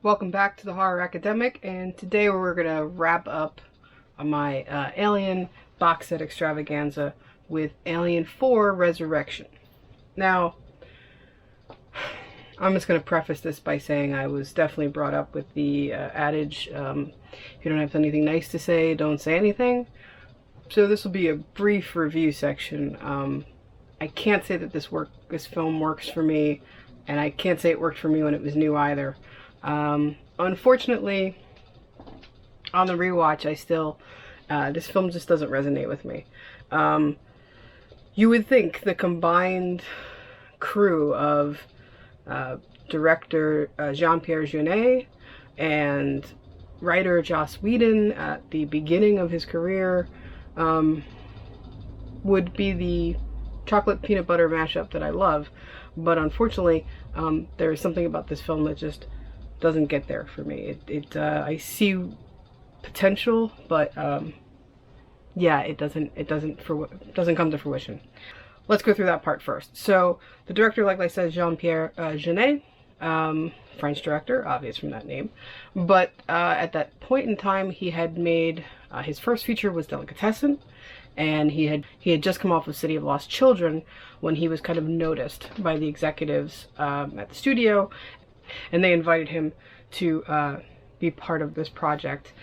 Welcome back to the Horror Academic, and today we're going to wrap up my Alien box set extravaganza with Alien 4 Resurrection. Now, I'm just going to preface this by saying I was definitely brought up with the adage, if you don't have anything nice to say, don't say anything. So this will be a brief review section. I can't say that this film works for me, and I can't say it worked for me when it was new either. Unfortunately, on the rewatch, this film just doesn't resonate with me. You would think the combined crew of director Jean-Pierre Jeunet and writer Joss Whedon at the beginning of his career would be the chocolate peanut butter mashup that I love, but unfortunately there is something about this film that just doesn't get there for me. I see potential, but yeah, it doesn't come to fruition. Let's go through that part first. So the director, like I said, Jean-Pierre Jeunet, French director, obvious from that name, but at that point in time he had made his first feature was Delicatessen, and he had just come off of City of Lost Children when he was kind of noticed by the executives at the studio, and they invited him to be part of this project.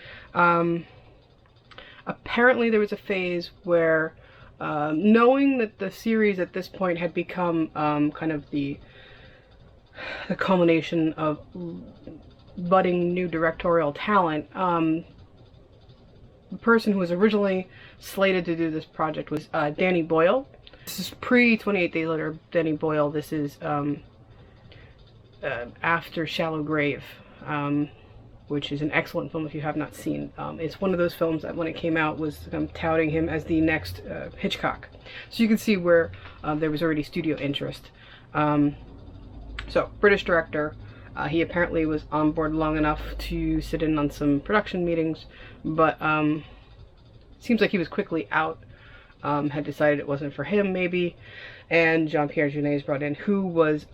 Apparently there was a phase where, knowing that the series at this point had become kind of the culmination of budding new directorial talent, the person who was originally slated to do this project was Danny Boyle. This is pre 28 Days Later Danny Boyle. This is after Shallow Grave, which is an excellent film if you have not seen. It's one of those films that when it came out was touting him as the next Hitchcock. So you can see where there was already studio interest. So, British director. He apparently was on board long enough to sit in on some production meetings, but seems like he was quickly out, had decided it wasn't for him maybe, and Jean-Pierre Jeunet is brought in, who was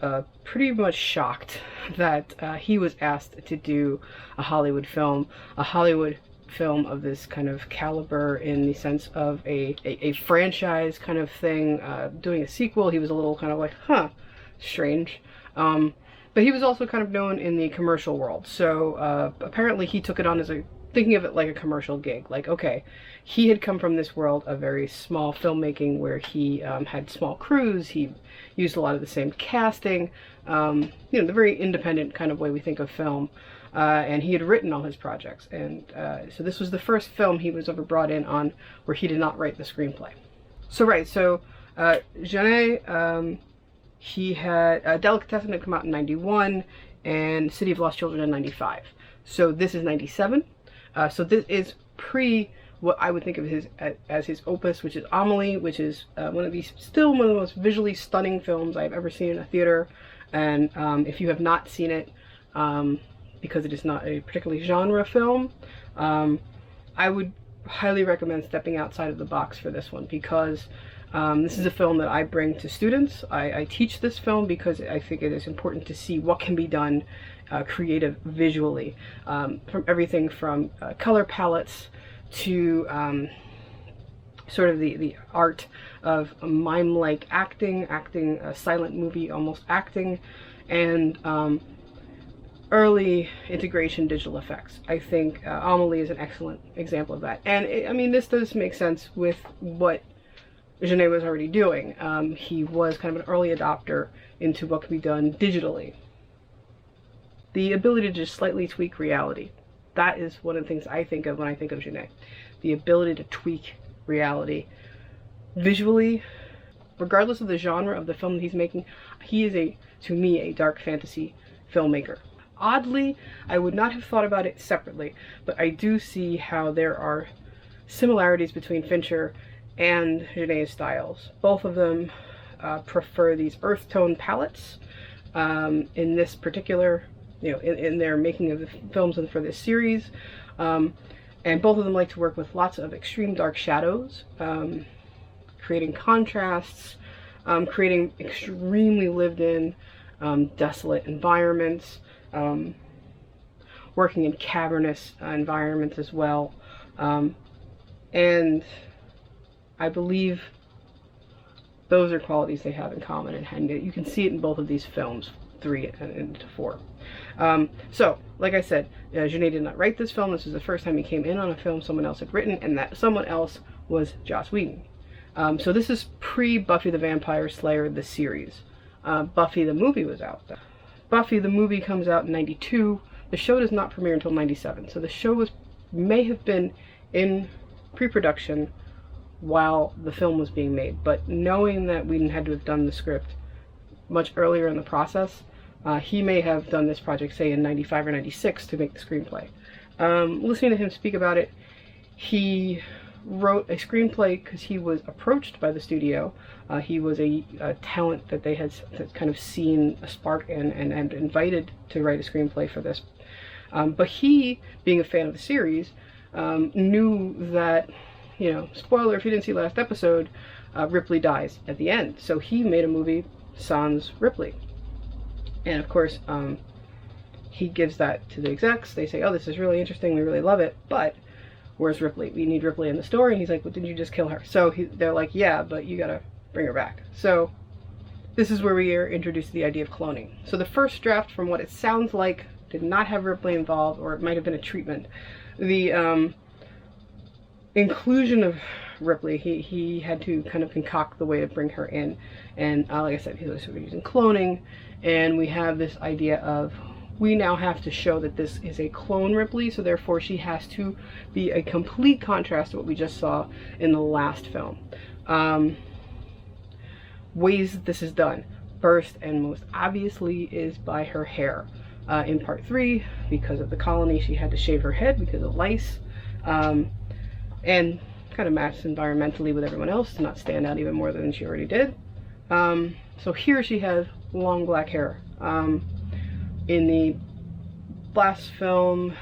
pretty much shocked that he was asked to do a Hollywood film of this kind of caliber, in the sense of a franchise kind of thing, doing a sequel. He was a little kind of like, huh, strange. But he was also kind of known in the commercial world, so apparently he took it on as thinking of it like a commercial gig. Like, okay, he had come from this world of very small filmmaking where he had small crews, he used a lot of the same casting, the very independent kind of way we think of film, and he had written all his projects, and so this was the first film he was ever brought in on where he did not write the screenplay. So Jeunet, he had Delicatessen had come out in 91 and City of Lost Children in 95. So this is 97. So this is pre what I would think of as his opus, which is Amelie, which is still one of the most visually stunning films I've ever seen in a theater. And if you have not seen it, because it is not a particularly genre film, I would highly recommend stepping outside of the box for this one, because this is a film that I bring to students. I teach this film because I think it is important to see what can be done creative visually, from everything from color palettes to sort of the art of mime-like acting, silent movie almost acting, and early integration digital effects. I think Amelie is an excellent example of that. And this does make sense with what Jeunet was already doing. He was kind of an early adopter into what can be done digitally. The ability to just slightly tweak reality. That is one of the things I think of when I think of Jeunet. The ability to tweak reality visually, regardless of the genre of the film that he's making. He is, to me, a dark fantasy filmmaker. Oddly, I would not have thought about it separately, but I do see how there are similarities between Fincher and Jeunet's styles. Both of them prefer these earth tone palettes. In this particular, in their making of the films and for this series, and both of them like to work with lots of extreme dark shadows, creating contrasts, creating extremely lived-in, desolate environments. working in cavernous environments as well. And I believe those are qualities they have in common, and you can see it in both of these films, 3 and 4. So, like I said, Jeunet did not write this film. This was the first time he came in on a film someone else had written, and that someone else was Joss Whedon. So this is pre-Buffy the Vampire Slayer, the series. Buffy the movie was out. Buffy the movie comes out in 92. The show does not premiere until 97. So the show may have been in pre-production while the film was being made. But knowing that Whedon had to have done the script much earlier in the process, he may have done this project, say, in 95 or 96 to make the screenplay. Listening to him speak about it, he wrote a screenplay because he was approached by the studio. He was a talent that they had kind of seen a spark in and invited to write a screenplay for this. But he, being a fan of the series, knew that, you know, spoiler if you didn't see last episode, Ripley dies at the end. So he made a movie, Sans Ripley. And of course, he gives that to the execs. They say, oh, this is really interesting, we really love it, but where's Ripley? We need Ripley in the story. And he's like, well, didn't you just kill her? So they're like, yeah, but you gotta bring her back. So this is where we are introduced to the idea of cloning. So the first draft, from what it sounds like, did not have Ripley involved, or it might have been a treatment. The inclusion of Ripley, he had to kind of concoct the way to bring her in. And like I said, he was using cloning, and we have this idea of, we now have to show that this is a clone Ripley, so therefore she has to be a complete contrast to what we just saw in the last film. Ways that this is done, first and most obviously, is by her hair. In part 3, because of the colony, she had to shave her head because of lice, and kind of match environmentally with everyone else to not stand out even more than she already did. So here she has long black hair. In the last film,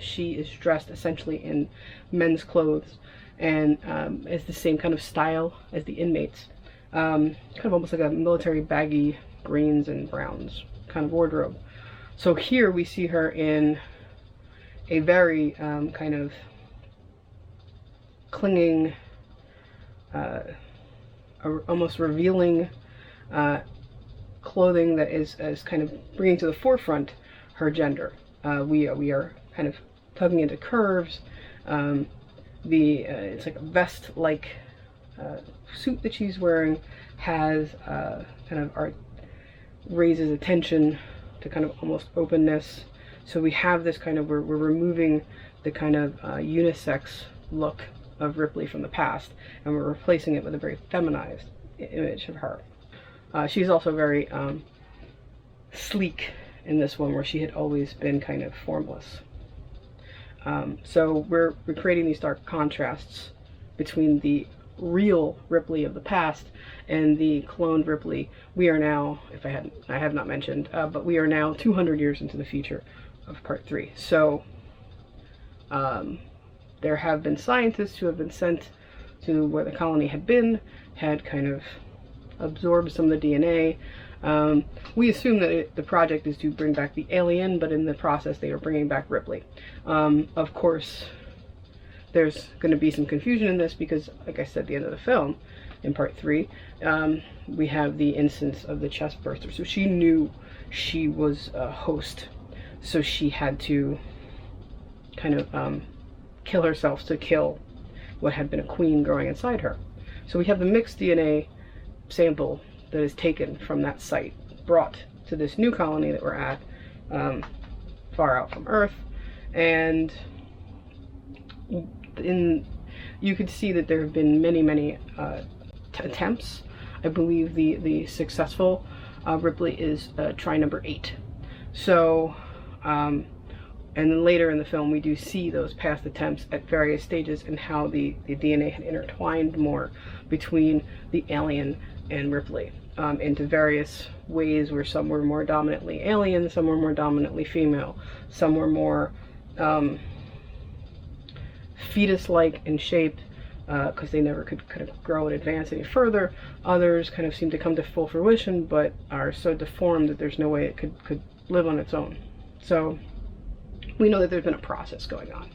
she is dressed essentially in men's clothes, and is the same kind of style as the inmates. Kind of almost like a military baggy greens and browns kind of wardrobe. So here we see her in a very kind of clinging, almost revealing clothing that is kind of bringing to the forefront her gender. We are kind of tugging into curves. It's like a vest-like suit that she's wearing has kind of raises attention to kind of almost openness. So we have this kind of, we're removing the kind of unisex look of Ripley from the past, and we're replacing it with a very feminized image of her. She's also very sleek in this one, where she had always been kind of formless. So we're creating these stark contrasts between the real Ripley of the past and the cloned Ripley. We are now, I have not mentioned, but we are now 200 years into the future of part 3. So there have been scientists who have been sent to where the colony had been, had kind of absorbed some of the DNA. We assume that the project is to bring back the alien, but in the process they are bringing back Ripley. Of course, there's going to be some confusion in this because, like I said, at the end of the film, in part 3, we have the instance of the chest burster. So she knew she was a host, so she had to kind of kill herself to kill what had been a queen growing inside her. So we have the mixed DNA sample that is taken from that site, brought to this new colony that we're at, far out from Earth, and you could see that there have been many attempts. I believe the successful Ripley is try number 8. So and then later in the film we do see those past attempts at various stages and how the DNA had intertwined more between the alien and Ripley into various ways, where some were more dominantly alien, some were more dominantly female, some were more fetus-like in shape, because they never could kind of grow and advance any further. Others kind of seem to come to full fruition, but are so deformed that there's no way it could live on its own. So we know that there's been a process going on.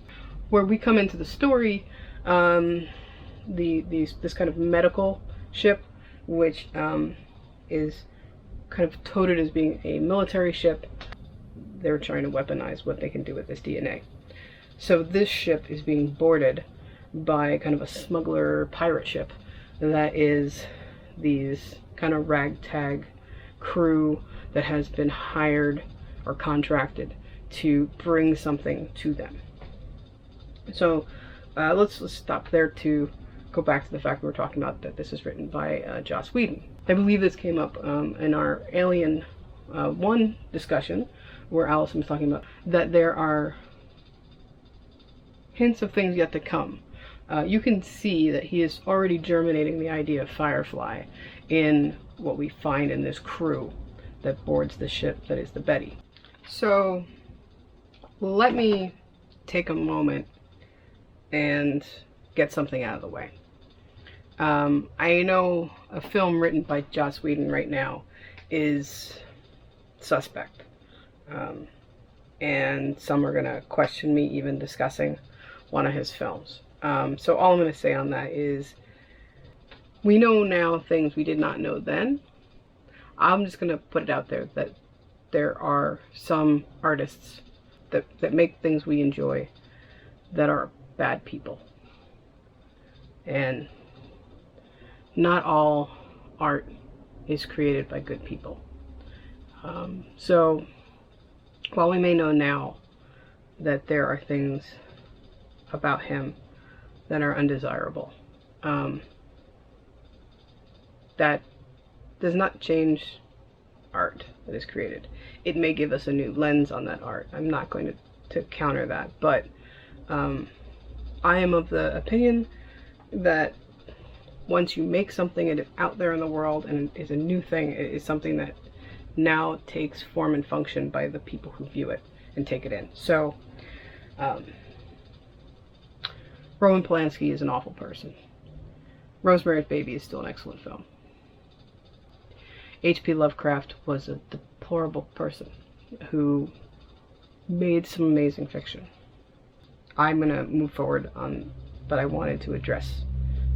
Where we come into the story, this kind of medical ship, which is kind of touted as being a military ship. They're trying to weaponize what they can do with this DNA. So this ship is being boarded by kind of a smuggler pirate ship that is these kind of ragtag crew that has been hired or contracted to bring something to them. So let's stop there to go back to the fact that we're talking about that this is written by Joss Whedon. I believe this came up in our Alien 1 discussion, where Allison was talking about that there are hints of things yet to come. You can see that he is already germinating the idea of Firefly in what we find in this crew that boards the ship that is the Betty. So let me take a moment and get something out of the way. I know a film written by Joss Whedon right now is suspect. And some are going to question me even discussing one of his films. So all I'm going to say on that is we know now things we did not know then. I'm just going to put it out there that there are some artists that make things we enjoy that are bad people. And not all art is created by good people. So while we may know now that there are things about him that are undesirable, that does not change art that is created. It may give us a new lens on that art. I'm not going to counter that, but I am of the opinion that once you make something and it's out there in the world and is a new thing, it is something that now takes form and function by the people who view it and take it in. So Roman Polanski is an awful person. Rosemary's Baby is still an excellent film. H.P. Lovecraft was a deplorable person who made some amazing fiction. I'm going to move forward on, but I wanted to address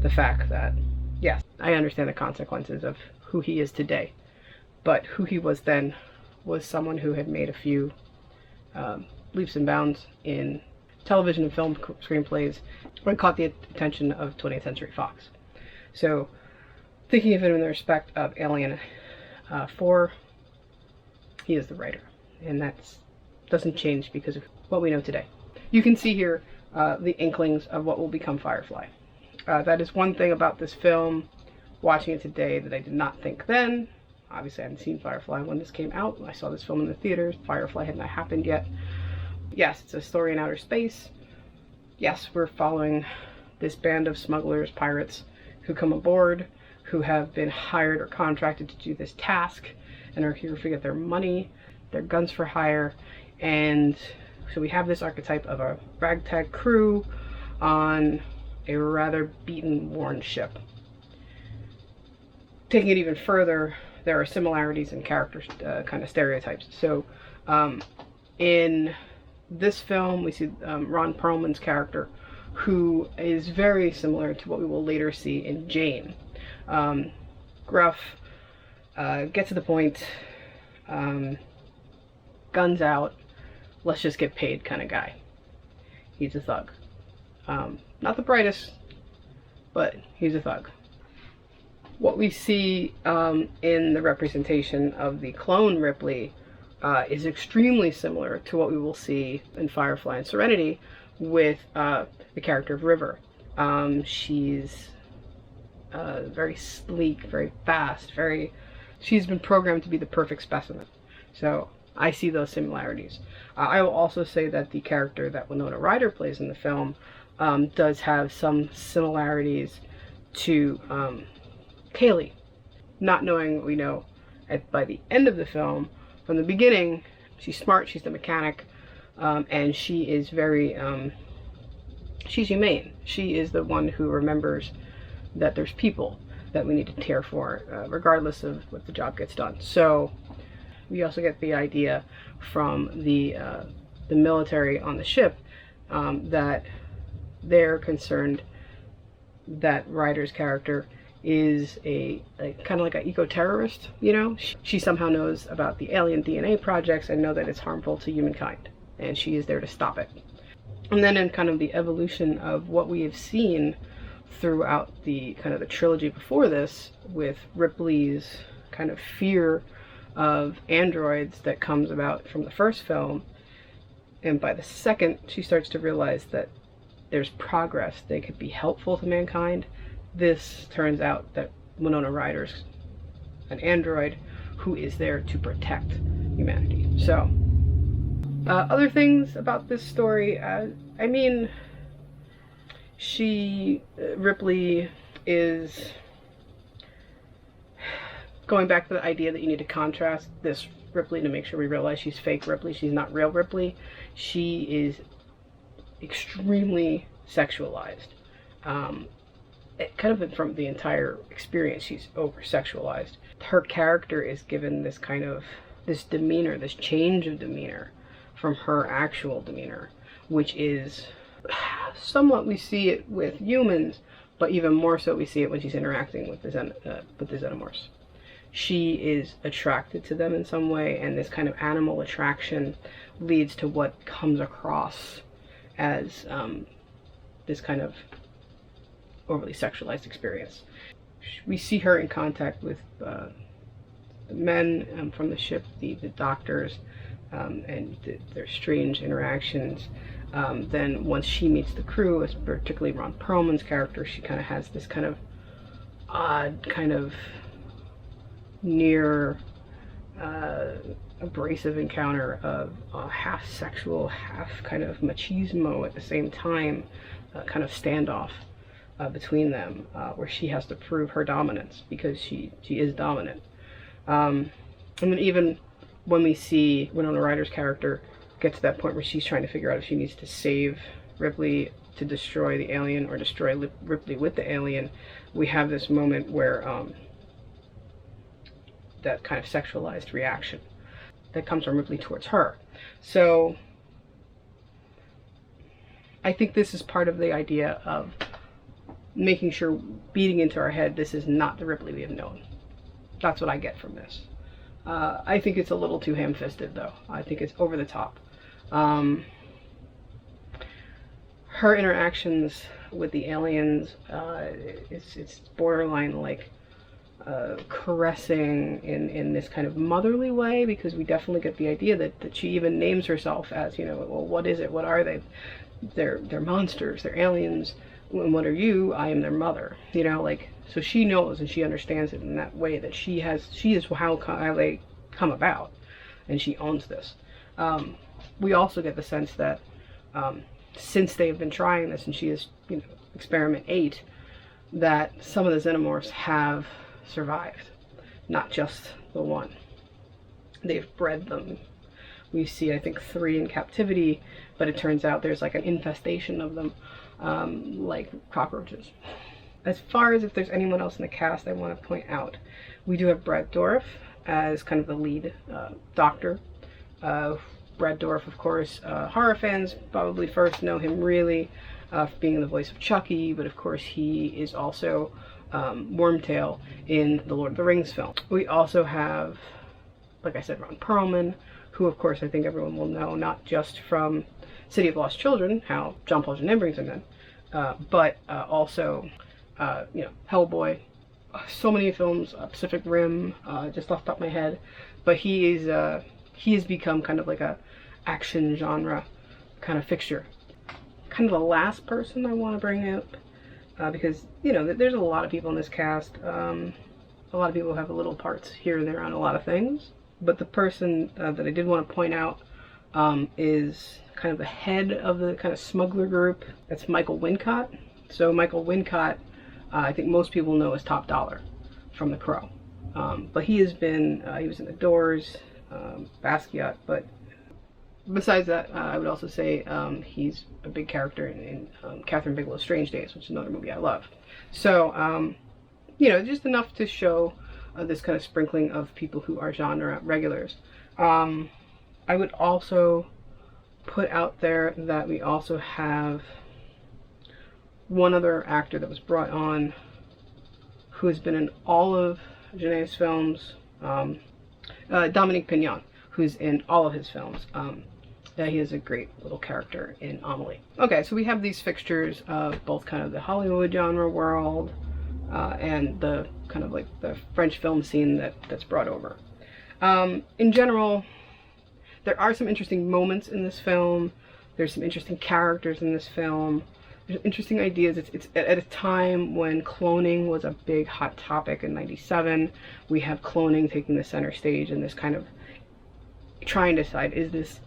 the fact that, yes, I understand the consequences of who he is today, but who he was then was someone who had made a few leaps and bounds in television and film screenplays and caught the attention of 20th Century Fox. So, thinking of him in the respect of Alien 4, he is the writer, and that doesn't change because of what we know today. You can see here the inklings of what will become Firefly. That is one thing about this film, watching it today, that I did not think then. Obviously, I hadn't seen Firefly when this came out. I saw this film in the theaters. Firefly had not happened yet. Yes, it's a story in outer space. Yes, we're following this band of smugglers, pirates, who come aboard, who have been hired or contracted to do this task, and are here to get their money, their guns for hire, and so we have this archetype of a ragtag crew on a rather beaten, worn ship. Taking it even further, there are similarities in character kind of stereotypes. So in this film, we see Ron Perlman's character, who is very similar to what we will later see in Jane. Gruff, get to the point, guns out, let's just get paid kind of guy. He's a thug. Not the brightest, but he's a thug. What we see in the representation of the clone Ripley is extremely similar to what we will see in Firefly and Serenity with the character of River. She's very sleek, very fast, she's been programmed to be the perfect specimen. So I see those similarities. I will also say that the character that Winona Ryder plays in the film does have some similarities to Kaylee. Not knowing what we know by the end of the film, from the beginning, she's smart, she's the mechanic, and she is very, she's humane. She is the one who remembers that there's people that we need to care for, regardless of what the job gets done. So we also get the idea from the the military on the ship, that they're concerned that Ryder's character is a kind of like an eco-terrorist, you know? She somehow knows about the alien DNA projects and know that it's harmful to humankind, and she is there to stop it. And then in kind of the evolution of what we have seen throughout the kind of the trilogy before this, with Ripley's kind of fear of androids that comes about from the first film, and by the second she starts to realize that there's progress, they could be helpful to mankind. This turns out that Winona Ryder's an android who is there to protect humanity. So other things about this story, I mean, Ripley is going back to the idea that you need to contrast this Ripley to make sure we realize she's fake Ripley. She's not real Ripley. She is extremely sexualized. Kind of from the entire experience, she's over-sexualized. Her character is given this kind of, this demeanor, this change of demeanor from her actual demeanor, which is somewhat, we see it with humans, but even more so we see it when she's interacting with the xenomorphs. She is attracted to them in some way, and this kind of animal attraction leads to what comes across as this kind of overly sexualized experience. We see her in contact with the men from the ship, the doctors, and their strange interactions. Then once she meets the crew, particularly Ron Perlman's character, she kind of has this kind of odd, kind of near abrasive encounter of half sexual, half kind of machismo at the same time, kind of standoff between them, where she has to prove her dominance because she is dominant. And then even when we see Winona Ryder's character get to that point where she's trying to figure out if she needs to save Ripley to destroy the alien or destroy Ripley with the alien, we have this moment where that kind of sexualized reaction that comes from Ripley towards her. So I think this is part of the idea of making sure, beating into our head, this is not the Ripley we have known. That's what I get from this. I think it's a little too ham-fisted, though. I think it's over the top. Her interactions with the aliens, it's borderline like caressing in this kind of motherly way, because we definitely get the idea that she even names herself as, you know, well, what is it? What are they? They're monsters. They're aliens. And what are you? I am their mother. You know, like, so she knows and she understands it in that way, that she is how they come about, and she owns this. We also get the sense that since they've been trying this, and she is, you know, experiment 8, that some of the xenomorphs have survived, not just the one. They've bred them. We see, I think, 3 in captivity, but it turns out there's like an infestation of them, like cockroaches. As far as if there's anyone else in the cast I want to point out, we do have Brad Dourif as kind of the lead doctor. Brad Dourif, of course, horror fans probably first know him really for being the voice of Chucky, but of course he is also Wormtail in the Lord of the Rings film. We also have, like I said, Ron Perlman, who of course I think everyone will know, not just from City of Lost Children, how Jean-Pierre Jeunet brings him in, but also, you know, Hellboy, so many films, Pacific Rim, just off the top of my head, but he has become kind of like a action genre kind of fixture. Kind of the last person I want to bring up, because, you know, there's a lot of people in this cast, a lot of people have little parts here and there on a lot of things, but the person that I did want to point out is kind of the head of the kind of smuggler group. That's Michael Wincott. So Michael Wincott, I think most people know as Top Dollar from The Crow. But he has been, he was in The Doors, Basquiat, but besides that, I would also say he's a big character in Catherine Bigelow's Strange Days, which is another movie I love. So, you know, just enough to show this kind of sprinkling of people who are genre regulars. I would also put out there that we also have one other actor that was brought on who has been in all of Jeunet's films, Dominique Pignon, who's in all of his films. Yeah, he is a great little character in Amelie. Okay, so we have these fixtures of both kind of the Hollywood genre world and the kind of like the French film scene that's brought over. In general, there are some interesting moments in this film. There's some interesting characters in this film. There's interesting ideas. It's at a time when cloning was a big hot topic in '97. We have cloning taking the center stage and this kind of trying to decide, is this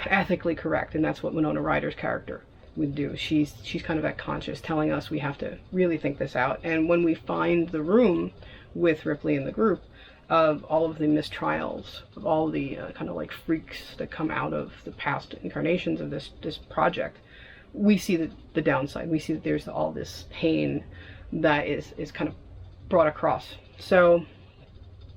ethically correct? And that's what Winona Ryder's character would do. She's kind of that conscious, telling us we have to really think this out. And when we find the room with Ripley and the group of all of the mistrials, of all the kind of like freaks that come out of the past incarnations of this project, we see the downside. We see that there's all this pain that is kind of brought across. So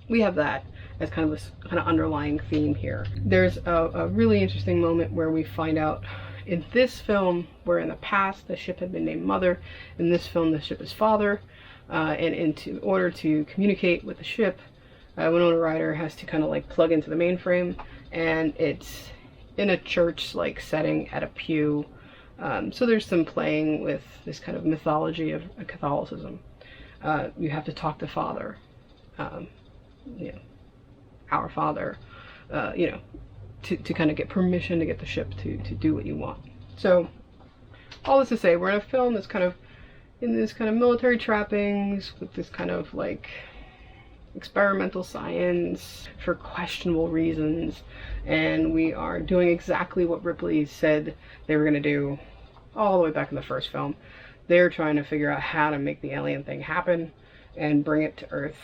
we have that as kind of this kind of underlying theme here. There's a really interesting moment where we find out in this film, where in the past the ship had been named Mother, in this film the ship is Father, and in order to communicate with the ship, Winona Ryder has to kind of like plug into the mainframe, and it's in a church-like setting at a pew. So there's some playing with this kind of mythology of Catholicism. You have to talk to Father, you know, our Father, you know, to kind of get permission to get the ship to do what you want. So all this to say, we're in a film that's kind of in this kind of military trappings with this kind of like experimental science for questionable reasons, and we are doing exactly what Ripley said they were going to do all the way back in the first film. They're trying to figure out how to make the alien thing happen and bring it to Earth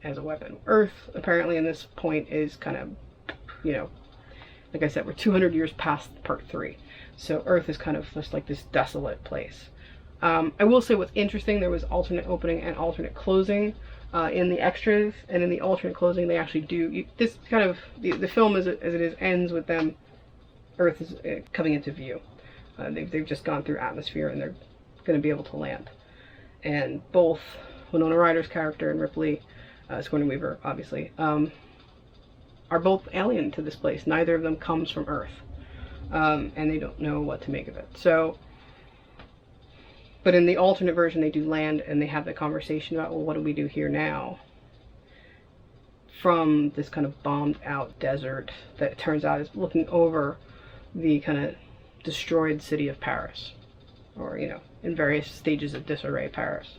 as a weapon. Earth, apparently, in this point is kind of, you know, like I said, we're 200 years past part 3. So Earth is kind of just like this desolate place. I will say what's interesting, there was alternate opening and alternate closing in the extras, and in the alternate closing they actually do, this kind of, the film as it is ends with them, Earth is coming into view. They've just gone through atmosphere and they're going to be able to land. And both Winona Ryder's character and Ripley, Sigourney Weaver obviously, are both alien to this place. Neither of them comes from Earth, and they don't know what to make of it. So, but in the alternate version they do land and they have the conversation about, well, what do we do here now? From this kind of bombed out desert that it turns out is looking over the kind of destroyed city of Paris, or, you know, in various stages of disarray Paris.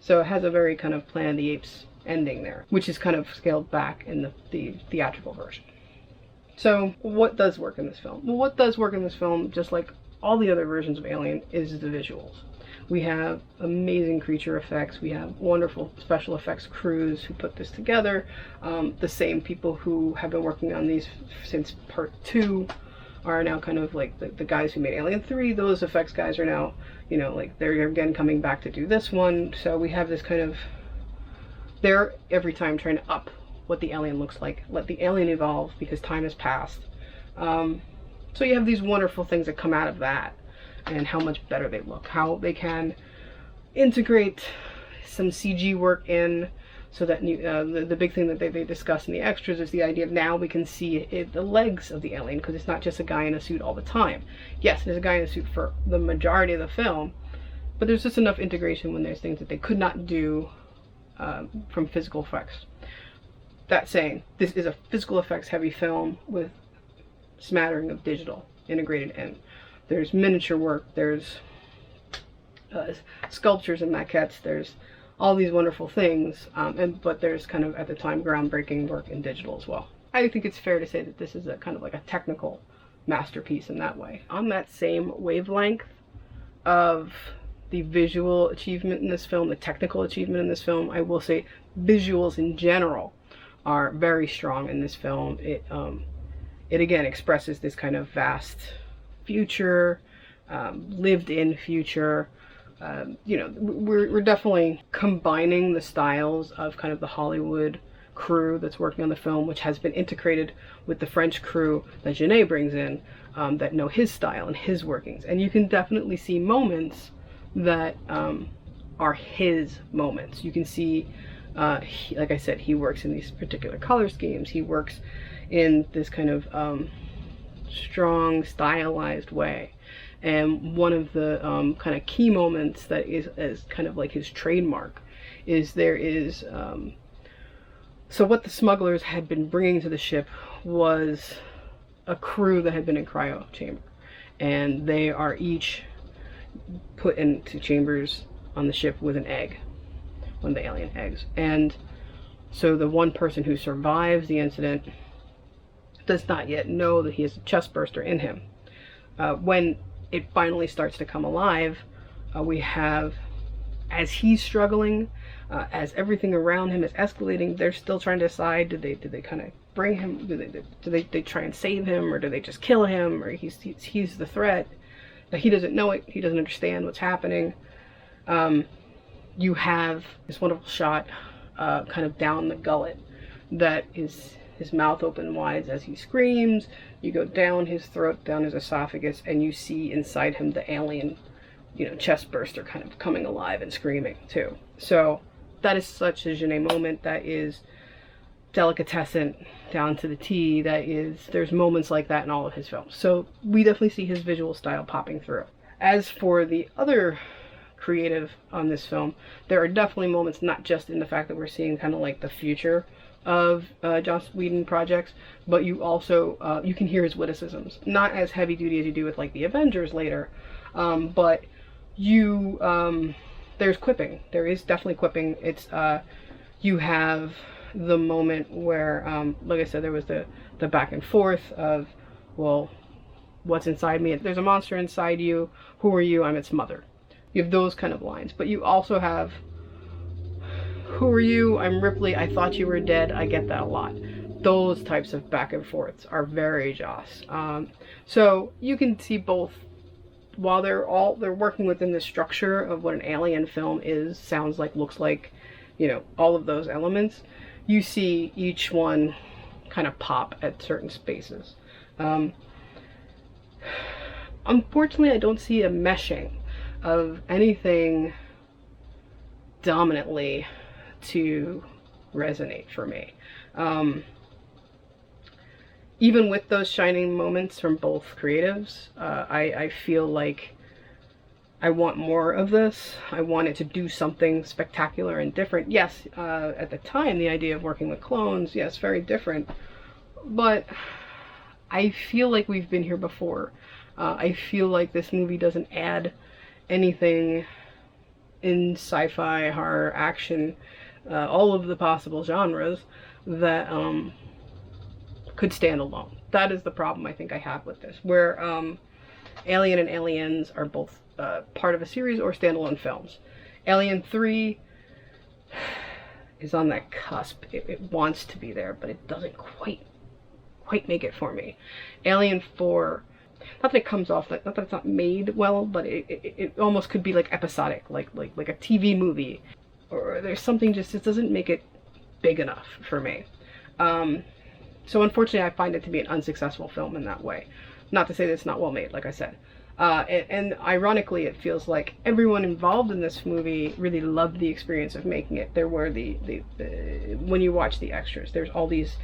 So it has a very kind of Planet of the Apes ending there, which is kind of scaled back in the theatrical version. So what does work in this film? Well, what does work in this film, just like all the other versions of Alien, is the visuals. We have amazing creature effects. We have wonderful special effects crews who put this together. The same people who have been working on these since part 2 are now kind of like the guys who made Alien 3. Those effects guys are now, you know, like they're again coming back to do this one. So we have this kind of, they're every time trying to up what the alien looks like, let the alien evolve because time has passed. So you have these wonderful things that come out of that, and how much better they look, how they can integrate some CG work in, so that the big thing that they discuss in the extras is the idea of now we can see the legs of the alien, because it's not just a guy in a suit all the time. Yes, there's a guy in a suit for the majority of the film, but there's just enough integration when there's things that they could not do from physical effects. That saying, this is a physical effects heavy film with smattering of digital integrated in. There's miniature work, there's sculptures and maquettes, there's all these wonderful things, but there's kind of, at the time, groundbreaking work in digital as well. I think it's fair to say that this is a kind of like a technical masterpiece in that way. On that same wavelength of the visual achievement in this film, the technical achievement in this film, I will say visuals in general are very strong in this film. It again expresses this kind of vast future, lived-in future. You know, we're definitely combining the styles of kind of the Hollywood crew that's working on the film, which has been integrated with the French crew that Jeunet brings in, that know his style and his workings. And you can definitely see moments that are his moments. You can see, like I said, he works in these particular color schemes. He works in this kind of strong, stylized way. And one of the kind of key moments that is kind of like his trademark is there is, so what the smugglers had been bringing to the ship was a crew that had been in cryo chamber. And they are each put into chambers on the ship with an egg, one of the alien eggs. And so the one person who survives the incident does not yet know that he has a chest burster in him. When it finally starts to come alive, we have, as he's struggling, as everything around him is escalating, they're still trying to decide, do they kind of bring him, do they try and save him, or do they just kill him, or he's the threat. But he doesn't know it, he doesn't understand what's happening. You have this wonderful shot kind of down the gullet that is his mouth open wide as he screams. You go down his throat, down his esophagus, and you see inside him the alien, chest burster kind of coming alive and screaming too. So that is such a Jeunet moment. That is delicatessen down to the T. There's moments like that in all of his films. So we definitely see his visual style popping through. As for the other creative on this film, there are definitely moments, not just in the fact that we're seeing kind of like the future of Joss Whedon projects, but you also, you can hear his witticisms. Not as heavy duty as you do with like the Avengers later, but there's quipping. There is definitely quipping. It's, you have the moment where, like I said, there was the back and forth of, well, what's inside me? There's a monster inside you. Who are you? I'm its mother. You have those kind of lines, but you also have, who are you? I'm Ripley. I thought you were dead. I get that a lot. Those types of back and forths are very Joss. So you can see both, while they're working within the structure of what an alien film is, sounds like, looks like, all of those elements. You see each one kind of pop at certain spaces. Unfortunately, I don't see a meshing of anything dominantly to resonate for me. Even with those shining moments from both creatives, I feel like I want more of this. I want it to do something spectacular and different. Yes, at the time, the idea of working with clones, yes, very different. But I feel like we've been here before. I feel like this movie doesn't add anything in sci-fi, horror, action, all of the possible genres that could stand alone. That is the problem I think I have with this, where Alien and Aliens are both part of a series or standalone films. Alien 3 is on that cusp. It wants to be there, but it doesn't quite make it for me. Alien 4, not that it comes off, not that it's not made well, but it almost could be like episodic, like a TV movie, or there's something just, it doesn't make it big enough for me. So unfortunately, I find it to be an unsuccessful film in that way. Not to say that it's not well made, like I said. And ironically, it feels like everyone involved in this movie really loved the experience of making it. There were when you watch the extras, there's all these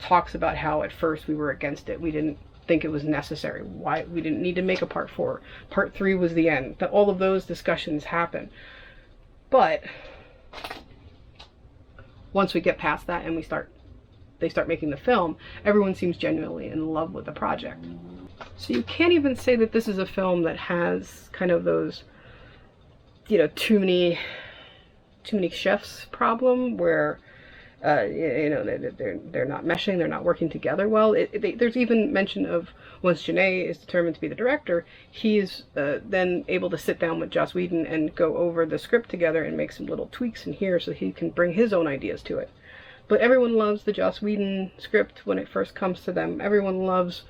talks about how at first we were against it. We didn't think it was necessary. Why we didn't need to make a part 4. Part 3 was the end. That all of those discussions happen. But once we get past that and they start making the film, everyone seems genuinely in love with the project. So you can't even say that this is a film that has kind of those, too many chefs problem where, they're not meshing, they're not working together well. There's even mention of, once Jeunet is determined to be the director, he is then able to sit down with Joss Whedon and go over the script together and make some little tweaks in here so he can bring his own ideas to it. But everyone loves the Joss Whedon script when it first comes to them. Everyone loves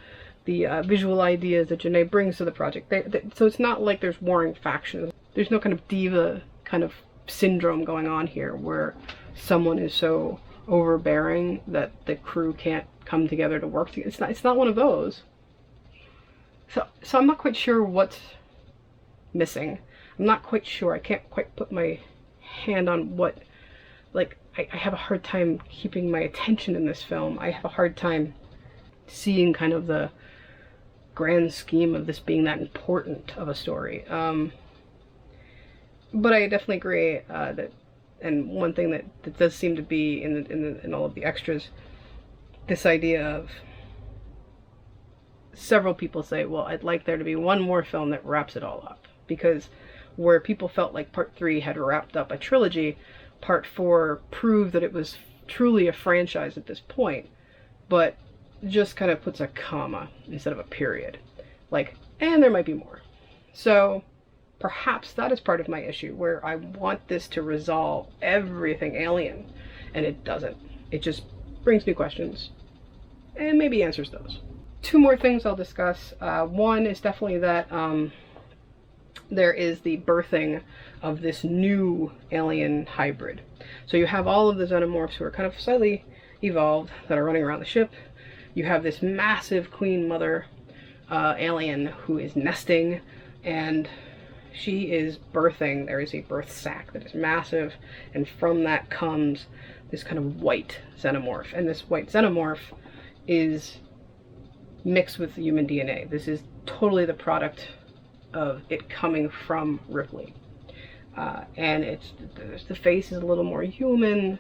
the visual ideas that Jeunet brings to the project. So it's not like there's warring factions. There's no kind of diva kind of syndrome going on here where someone is so overbearing that the crew can't come together to work together. It's not one of those. So I'm not quite sure what's missing. I'm not quite sure. I can't quite put my hand on what, like, I have a hard time keeping my attention in this film. I have a hard time seeing kind of the grand scheme of this being that important of a story. But I definitely agree that, and one thing that does seem to be in all of the extras, this idea of several people say, well, I'd like there to be one more film that wraps it all up, because where people felt like part 3 had wrapped up a trilogy, part 4 proved that it was truly a franchise at this point, but just kind of puts a comma instead of a period. Like, and there might be more. So perhaps that is part of my issue, where I want this to resolve everything Alien, and it doesn't. It just brings new questions, and maybe answers those. 2 more things I'll discuss. One is definitely that there is the birthing of this new alien hybrid. So you have all of the xenomorphs who are kind of slightly evolved that are running around the ship. You have this massive queen mother alien who is nesting, and she is birthing. There is a birth sac that is massive, and from that comes this kind of white xenomorph. And this white xenomorph is mixed with human DNA. This is totally the product of it coming from Ripley. And the face is a little more human.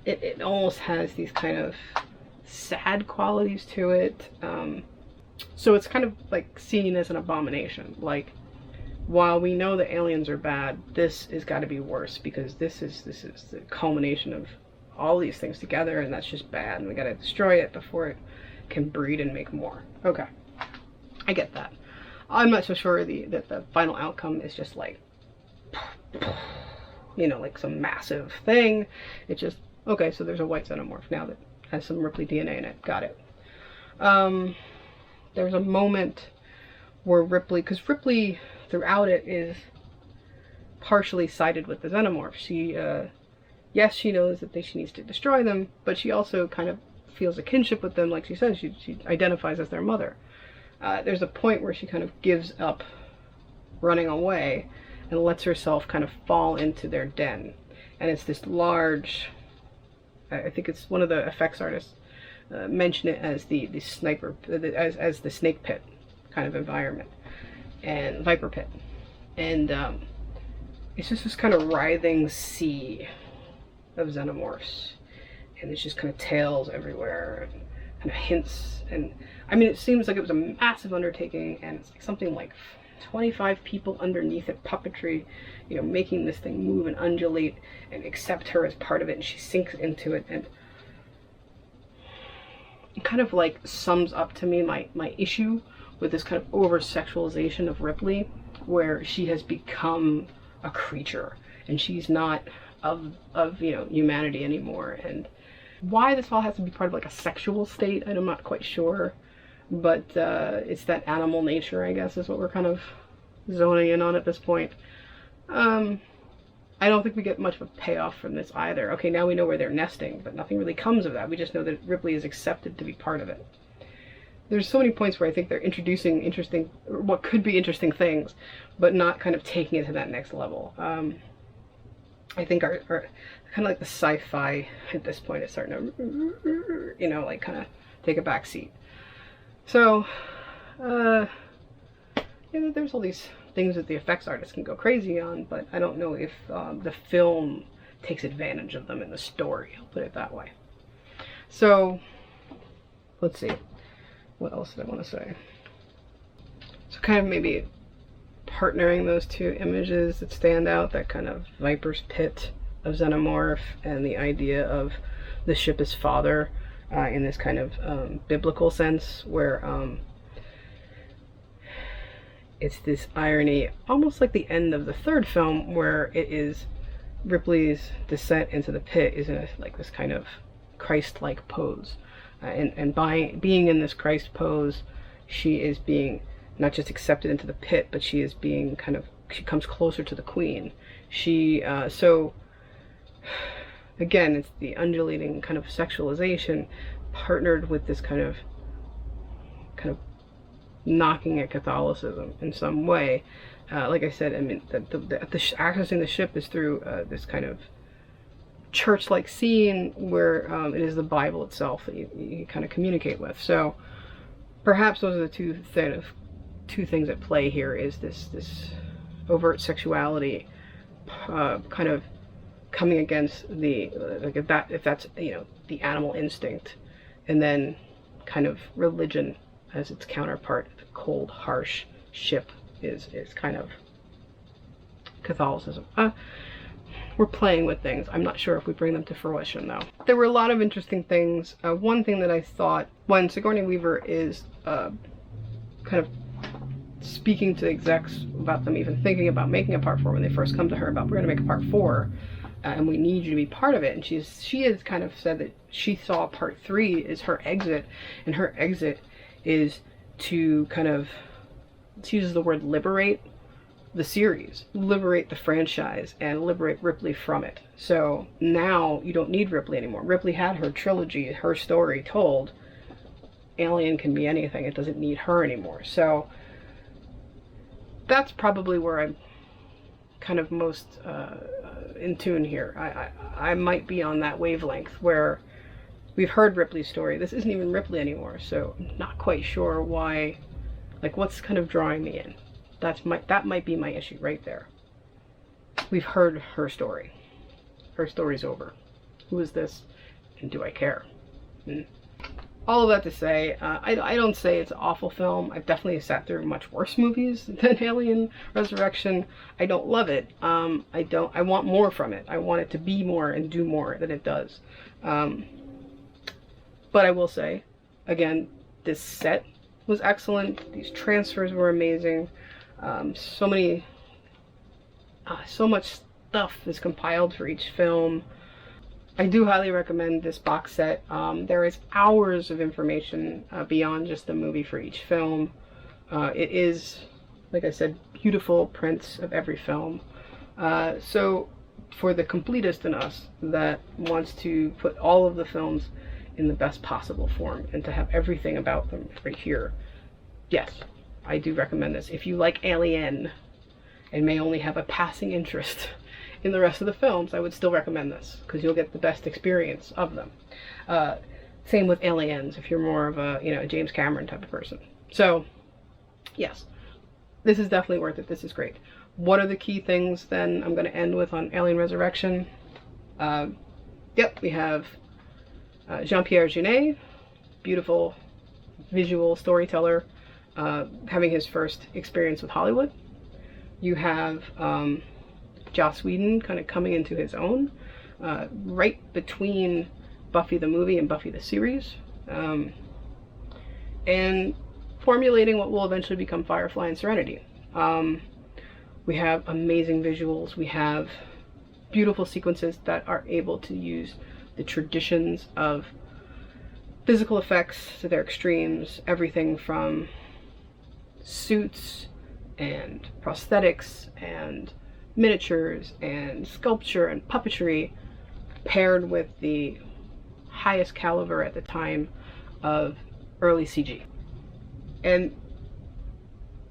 It almost has these kind of sad qualities to it. So it's kind of like seen as an abomination. Like, while we know that aliens are bad, this has got to be worse, because this is the culmination of all these things together, and that's just bad, and we got to destroy it before it can breed and make more. Okay, I get that. I'm not so sure that the final outcome is just like, you know, like some massive thing. It's just, okay, so there's a white xenomorph now that has some Ripley DNA in it. Got it. There's a moment where Ripley, because Ripley throughout it is partially sided with the xenomorphs. She, yes, she knows that she needs to destroy them, but she also kind of feels a kinship with them. Like she says, she identifies as their mother. There's a point where she kind of gives up running away and lets herself kind of fall into their den. And it's this large, I think it's one of the effects artists mention it as the sniper, as the snake pit kind of environment, and viper pit. And it's just this kind of writhing sea of xenomorphs. And it's just kind of tails everywhere, and kind of hints. And I mean, it seems like it was a massive undertaking, and it's like something like 25 people underneath it, puppetry, you know, making this thing move and undulate and accept her as part of it, and she sinks into it. And it kind of like sums up to me my issue with this kind of over-sexualization of Ripley, where she has become a creature and she's not of you know, humanity anymore. And why this all has to be part of like a sexual state, I'm not quite sure, but it's that animal nature, I guess, is what we're kind of zoning in on at this point. I don't think we get much of a payoff from this either. Okay, now we know where they're nesting, but nothing really comes of that. We just know that Ripley is accepted to be part of it. There's so many points where I think they're introducing interesting, what could be interesting things, but not kind of taking it to that next level. I think our kind of like the sci-fi at this point is starting to, you know, like kind of take a back seat. So, yeah, there's all these things that the effects artists can go crazy on, but I don't know if the film takes advantage of them in the story, I'll put it that way. So, let's see. What else did I want to say? So kind of maybe partnering those two images that stand out, that kind of Viper's pit of xenomorph and the idea of the ship as father in this kind of biblical sense, where it's this irony, almost like the end of the third film, where it is Ripley's descent into the pit is in a, like this kind of Christ-like pose. And by being in this Christ pose, she is being not just accepted into the pit, but she is being kind of, she comes closer to the queen. She, so again, it's the undulating kind of sexualization partnered with this kind of knocking at Catholicism in some way. Like I said, I mean, accessing the ship is through this kind of church-like scene where it is the Bible itself that you kind of communicate with. So perhaps those are the two things at play here, is this overt sexuality kind of coming against the, like, if that's, you know, the animal instinct, and then kind of religion as its counterpart. The cold, harsh ship is kind of Catholicism. We're playing with things. I'm not sure if we bring them to fruition, though. There were a lot of interesting things. One thing that I thought, when Sigourney Weaver is kind of speaking to execs about them even thinking about making a part 4, when they first come to her about, we're going to make a part 4, and we need you to be part of it. And she has kind of said that she saw part 3 is her exit, and her exit is to kind of, she uses the word liberate the series, liberate the franchise, and liberate Ripley from it. So now you don't need Ripley anymore. Ripley had her trilogy, her story told. Alien can be anything. It doesn't need her anymore. So that's probably where I'm kind of most in tune here. I might be on that wavelength where we've heard Ripley's story. This isn't even Ripley anymore, so I'm not quite sure why, like, what's kind of drawing me in. That might be my issue right there. We've heard her story. Her story's over. Who is this, and do I care? All of that to say, I don't say it's an awful film. I've definitely sat through much worse movies than Alien Resurrection. I don't love it. I want more from it. I want it to be more and do more than it does. But I will say, again, this set was excellent. These transfers were amazing. So much stuff is compiled for each film. I do highly recommend this box set. There is hours of information beyond just the movie for each film. It is, like I said, beautiful prints of every film. So for the completist in us that wants to put all of the films in the best possible form and to have everything about them right here, yes, I do recommend this. If you like Alien and may only have a passing interest in the rest of the films, I would still recommend this, because you'll get the best experience of them. Same with Aliens, if you're more of a, you know, James Cameron type of person. So, yes, this is definitely worth it. This is great. What are the key things then I'm going to end with on Alien Resurrection? Yep, we have Jean-Pierre Jeunet, beautiful visual storyteller, having his first experience with Hollywood. You have Joss Whedon kind of coming into his own, right between Buffy the movie and Buffy the series, and formulating what will eventually become Firefly and Serenity. We have amazing visuals. We have beautiful sequences that are able to use the traditions of physical effects to their extremes, everything from suits and prosthetics and miniatures and sculpture and puppetry, paired with the highest caliber at the time of early CG. And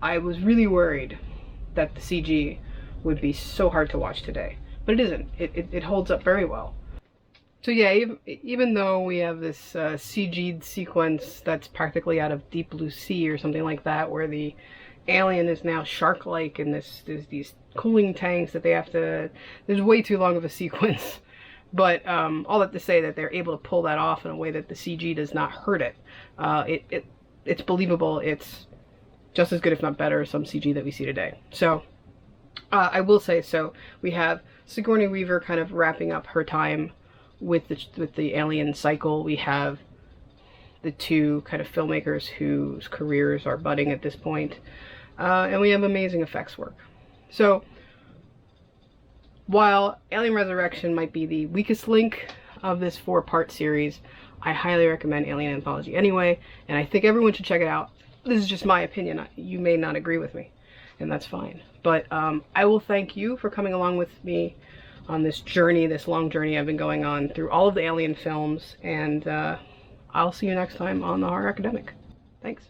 I was really worried that the CG would be so hard to watch today, but it isn't. It holds up very well. So yeah, even though we have this CG'd sequence that's practically out of Deep Blue Sea or something like that, where the alien is now shark-like, and there's these cooling tanks that they have to, there's way too long of a sequence. But all that to say that they're able to pull that off in a way that the CG does not hurt it. It's believable. It's just as good, if not better, some CG that we see today. So I will say, so we have Sigourney Weaver kind of wrapping up her time with the Alien cycle. We have the two kind of filmmakers whose careers are budding at this point, and we have amazing effects work. So while Alien Resurrection might be the weakest link of this 4-part series, I highly recommend Alien Anthology anyway, and I think everyone should check it out. This is just my opinion. You may not agree with me, and that's fine. But I will thank you for coming along with me on this journey, this long journey I've been going on through all of the Alien films, and I'll see you next time on The Horror Academic. Thanks.